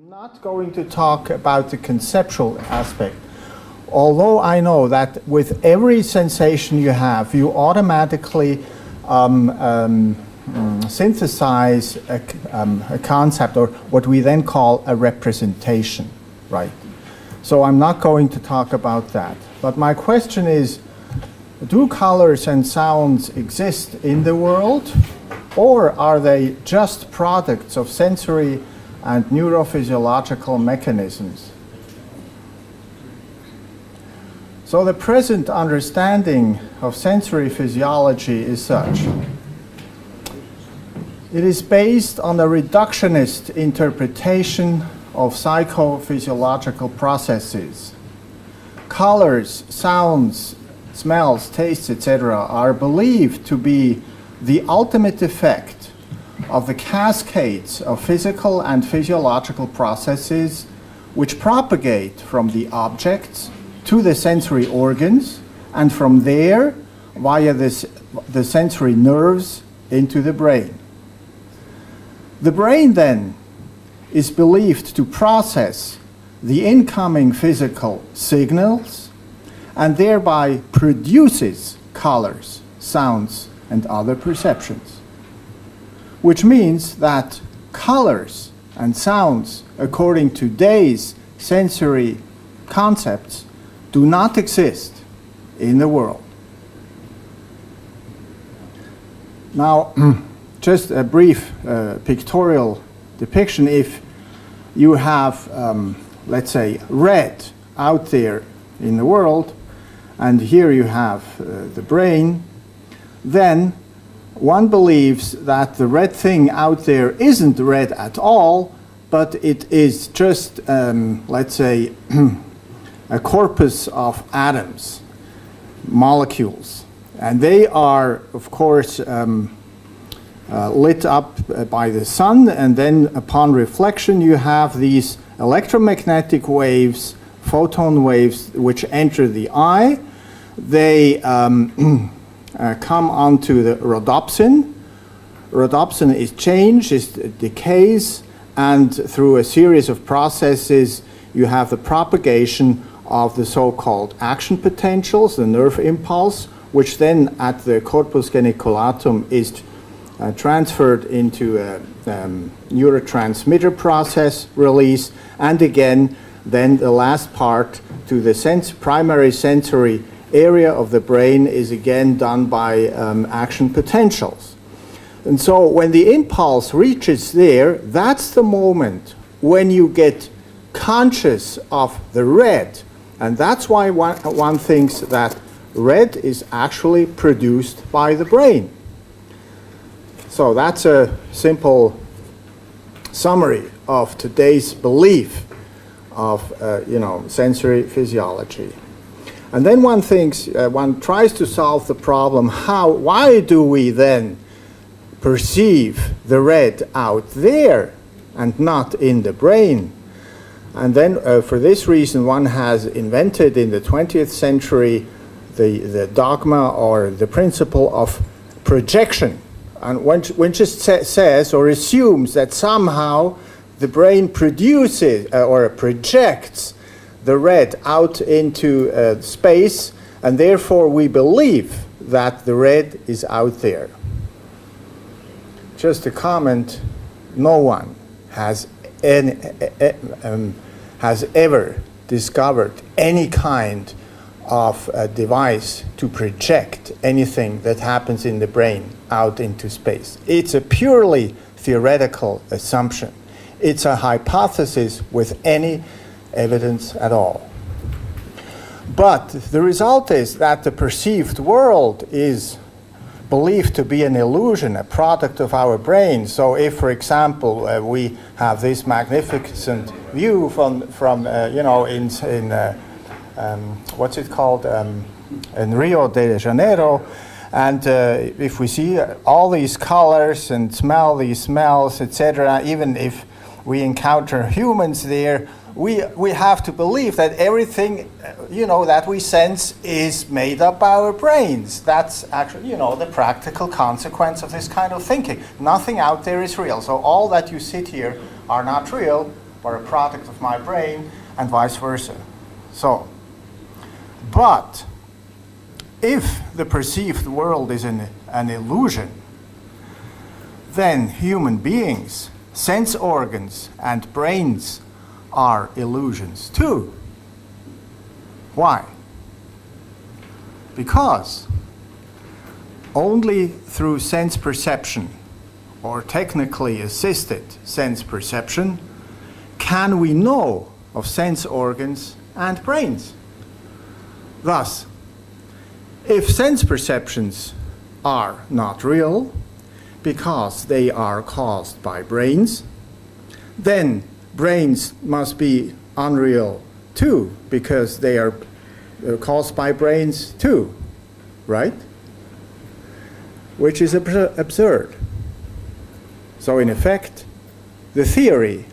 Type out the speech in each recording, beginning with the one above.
Not going to talk about the conceptual aspect, although I know that with every sensation you have, you automatically synthesize a concept, or what we then call a representation, right? So I'm not going to talk about that. But my question is, do colors and sounds exist in the world, or are they just products of sensory and neurophysiological mechanisms? So the present understanding of sensory physiology is such. It is based on a reductionist interpretation of psychophysiological processes. Colors, sounds, smells, tastes, etc. are believed to be the ultimate effect of the cascades of physical and physiological processes which propagate from the objects to the sensory organs, and from there via the sensory nerves into the brain. The brain then is believed to process the incoming physical signals and thereby produces colors, sounds, and other perceptions. Which means that colors and sounds, according to today's sensory concepts, do not exist in the world. Now, just a brief pictorial depiction. If you have, let's say, red out there in the world, and here you have the brain, then one believes that the red thing out there isn't red at all, but it is just, let's say, a corpus of atoms, molecules. And they are, of course, lit up by the sun, and then upon reflection you have these electromagnetic waves, photon waves, which enter the eye. They come onto the rhodopsin. Rhodopsin is changed, it decays, and through a series of processes you have the propagation of the so-called action potentials, the nerve impulse, which then at the corpus geniculatum is transferred into a neurotransmitter process release, and again then the last part to the primary sensory area of the brain is again done by action potentials. And so when the impulse reaches there, that's the moment when you get conscious of the red. And that's why one thinks that red is actually produced by the brain. So that's a simple summary of today's belief of sensory physiology. And then one thinks, one tries to solve the problem, why do we then perceive the red out there and not in the brain? And then for this reason, one has invented in the 20th century the dogma or the principle of projection. And one just says or assumes that somehow the brain produces or projects the red out into space, and therefore we believe that the red is out there. Just a comment, no one has ever discovered any kind of a device to project anything that happens in the brain out into space. It's a purely theoretical assumption. It's a hypothesis with any evidence at all. But the result is that the perceived world is believed to be an illusion, a product of our brain. So if, for example, we have this magnificent view from what's it called, in Rio de Janeiro, and if we see all these colors and smell these smells, etc., even if we encounter humans there, we have to believe that everything, that we sense is made up by our brains. That's actually, the practical consequence of this kind of thinking. Nothing out there is real. So all that you see here are not real. or a product of my brain, and vice versa. So, but if the perceived world is an illusion, then human beings, sense organs, and brains are illusions too. Why? Because only through sense perception, or technically assisted sense perception, can we know of sense organs and brains. Thus, if sense perceptions are not real because they are caused by brains, then brains must be unreal too because they are caused by brains too, right? Which is absurd. So in effect, the theory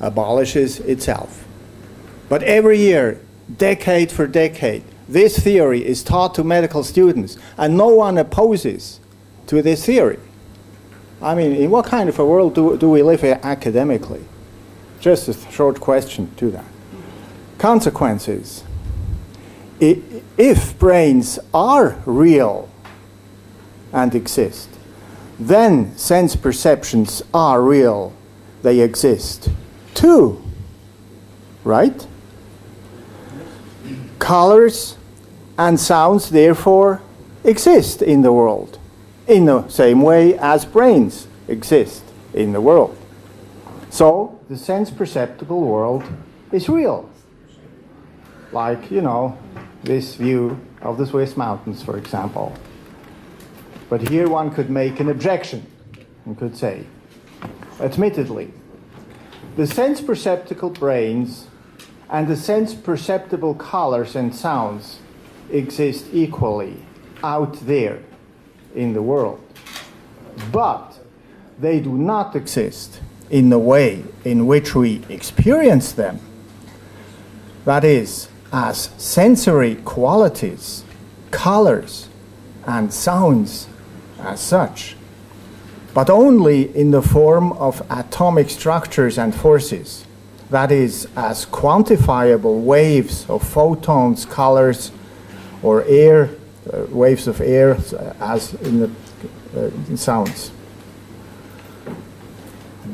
abolishes itself. But every year, decade for decade, this theory is taught to medical students, and no one opposes to this theory. I mean, in what kind of a world do we live academically? Just a short question to that. Consequences. If brains are real and exist, then sense perceptions are real, they exist too, right? Colors and sounds therefore exist in the world in the same way as brains exist in the world. So the sense perceptible world is real. Like, you know, this view of the Swiss mountains, for example. But here one could make an objection and could say, admittedly, the sense perceptible brains and the sense perceptible colors and sounds exist equally out there in the world. But they do not exist in the way in which we experience them. That is, as sensory qualities, colors, and sounds as such, but only in the form of atomic structures and forces, that is, as quantifiable waves of photons, colors, or air, waves of air, as in the in sounds.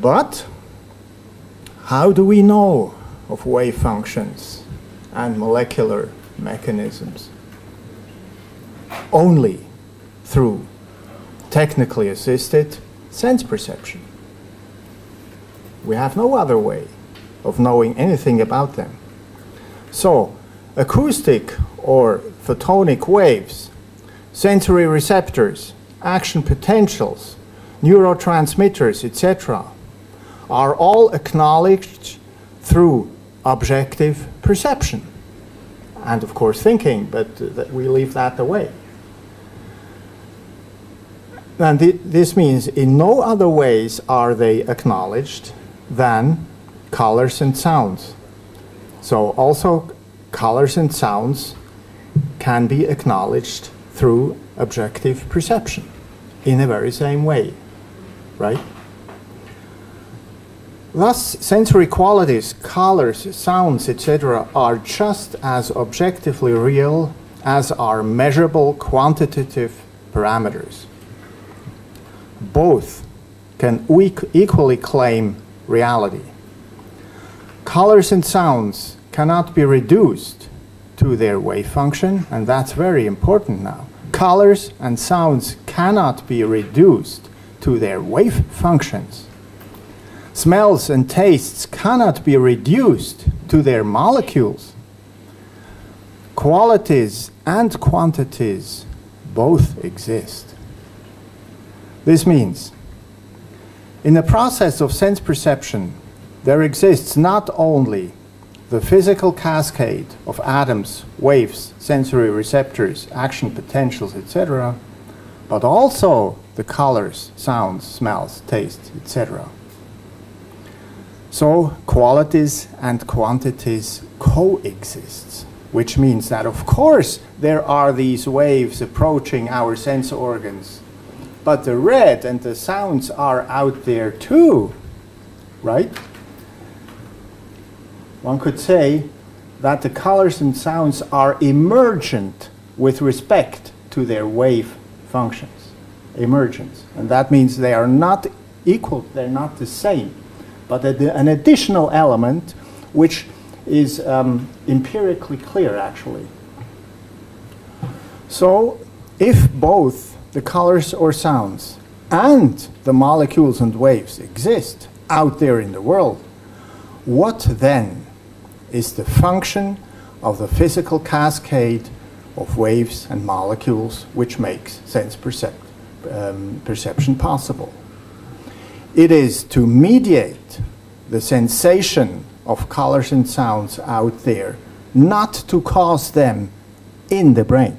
But how do we know of wave functions and molecular mechanisms? Only through technically assisted sense perception. We have no other way of knowing anything about them. So, acoustic or photonic waves, sensory receptors, action potentials, neurotransmitters, etc., are all acknowledged through objective perception. And of course thinking, but we leave that away. And this means in no other ways are they acknowledged than colors and sounds. So also colors and sounds can be acknowledged through objective perception in the very same way, right? Thus, sensory qualities, colors, sounds, etc., are just as objectively real as are measurable quantitative parameters. Both can equally claim reality. Colors and sounds cannot be reduced to their wave function, and that's very important now. Colors and sounds cannot be reduced to their wave functions. Smells and tastes cannot be reduced to their molecules. Qualities and quantities both exist. This means, in the process of sense perception, there exists not only the physical cascade of atoms, waves, sensory receptors, action potentials, etc., but also the colors, sounds, smells, tastes, etc. So qualities and quantities coexist, which means that of course there are these waves approaching our sense organs, but the red and the sounds are out there too, right? one could say that the colors and sounds are emergent with respect to their wave functions. Emergence. And that means they are not equal, they're not the same, but an additional element which is empirically clear, actually. So, if both the colors or sounds and the molecules and waves exist out there in the world, what then is the function of the physical cascade of waves and molecules which makes sense perception possible? It is to mediate the sensation of colors and sounds out there, not to cause them in the brain.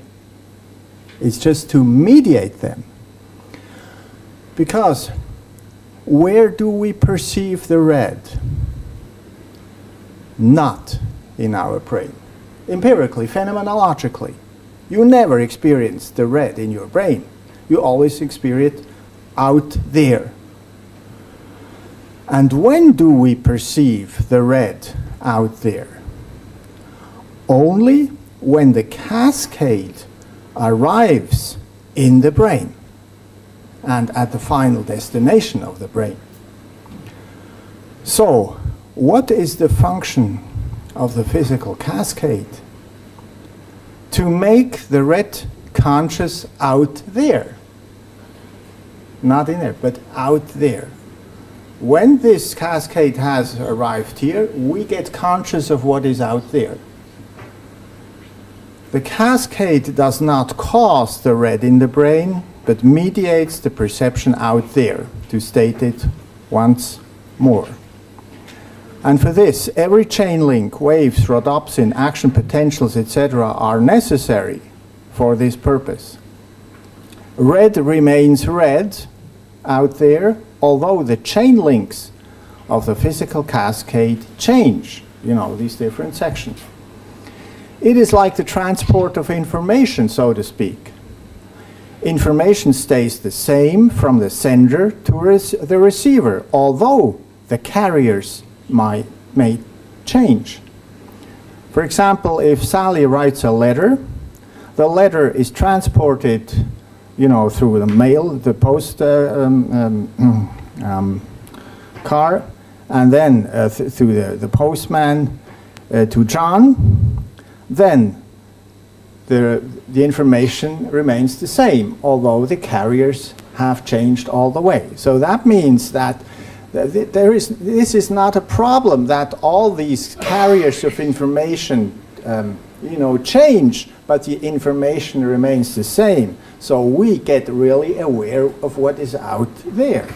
It's just to mediate them. Because where do we perceive the red? Not in our brain. Empirically, phenomenologically. You never experience the red in your brain. You always experience it out there. And when do we perceive the red out there? Only when the cascade arrives in the brain and at the final destination of the brain. So, what is the function of the physical cascade? To make the red conscious out there. Not in there, but out there. When this cascade has arrived here, we get conscious of what is out there. The cascade does not cause the red in the brain, but mediates the perception out there, to state it once more. And for this, every chain link, waves, rhodopsin, action potentials, etc. are necessary for this purpose. Red remains red out there, although the chain links of the physical cascade change, these different sections. It is like the transport of information, so to speak. Information stays the same from the sender to the receiver, although the carriers may change. For example, if Sally writes a letter, the letter is transported, through the mail, the post car, and then through the postman to John. Then the information remains the same, although the carriers have changed all the way. So that means that this is not a problem, that all these carriers of information change, but the information remains the same. So we get really aware of what is out there.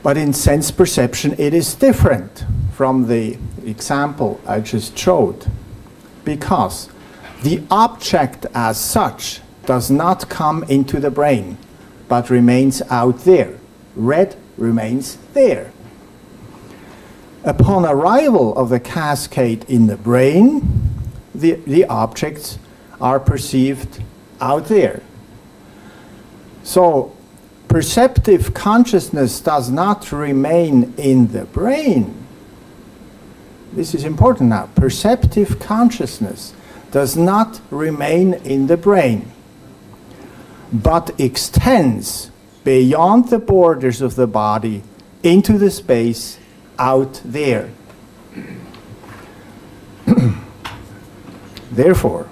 But in sense perception, it is different from the example I just showed, because the object as such does not come into the brain, but remains out there. Red remains there. Upon arrival of the cascade in the brain, the objects are perceived out there. So, perceptive consciousness does not remain in the brain. This is important now. Perceptive consciousness does not remain in the brain, but extends beyond the borders of the body into the space out there. Therefore,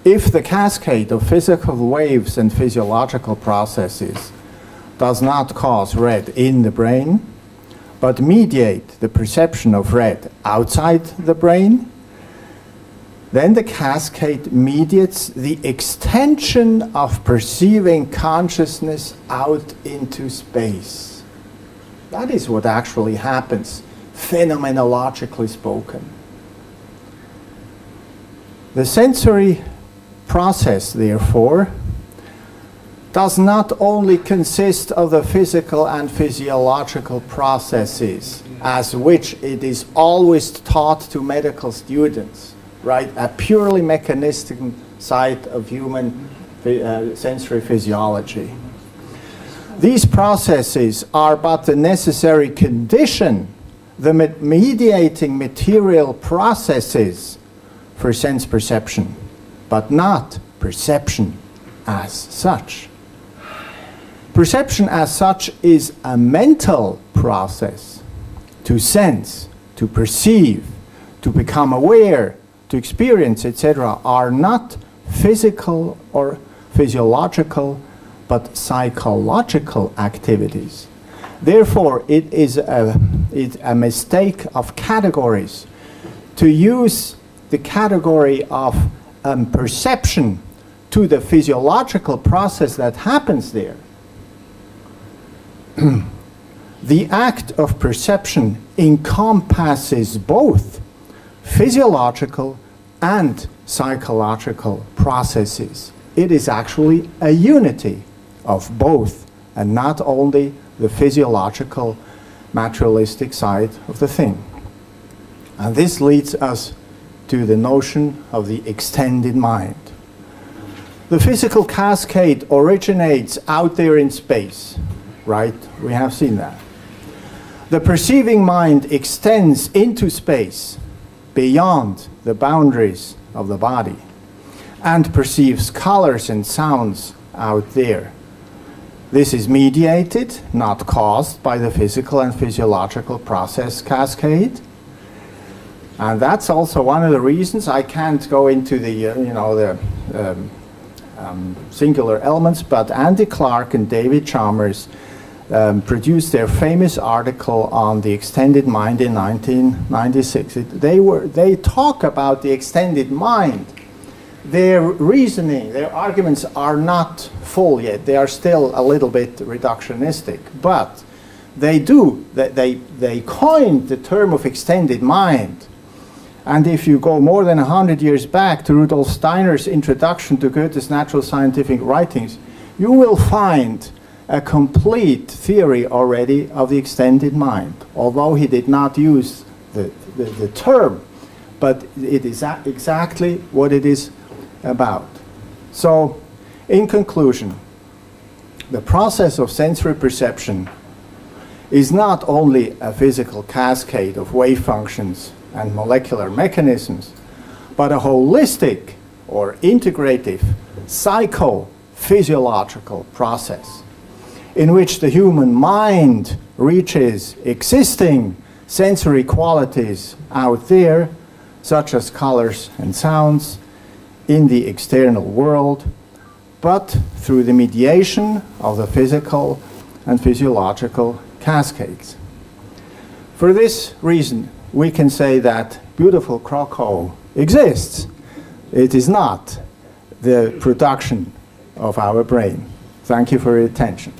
if the cascade of physical waves and physiological processes does not cause red in the brain, but mediate the perception of red outside the brain, then the cascade mediates the extension of perceiving consciousness out into space. That is what actually happens, phenomenologically spoken. The sensory process, therefore, does not only consist of the physical and physiological processes, as which it is always taught to medical students, right? A purely mechanistic side of human sensory physiology. These processes are but the necessary condition the mediating material processes for sense perception, but not perception as such. Perception as such is a mental process. To sense, to perceive, to become aware, to experience, etc., are not physical or physiological, but psychological activities. Therefore, it's a mistake of categories to use the category of perception to the physiological process that happens there. The act of perception encompasses both physiological and psychological processes. It is actually a unity of both, and not only the physiological, materialistic side of the thing. And this leads us to the notion of the extended mind. The physical cascade originates out there in space, right? We have seen that. The perceiving mind extends into space, beyond the boundaries of the body, and perceives colors and sounds out there. This is mediated, not caused, by the physical and physiological process cascade. And that's also one of the reasons I can't go into the singular elements, but Andy Clark and David Chalmers produced their famous article on the extended mind in 1996. They talk about the extended mind. Their reasoning, their arguments are not full yet. They are still a little bit reductionistic, but they coined the term of extended mind. And if you go more than 100 years back to Rudolf Steiner's introduction to Goethe's natural scientific writings, you will find a complete theory already of the extended mind, although he did not use the term, but it is exactly what it is about. So, in conclusion, the process of sensory perception is not only a physical cascade of wave functions and molecular mechanisms, but a holistic or integrative psychophysiological process in which the human mind reaches existing sensory qualities out there, such as colors and sounds, in the external world, but through the mediation of the physical and physiological cascades. For this reason, we can say that beautiful Krakow exists. It is not the production of our brain. Thank you for your attention.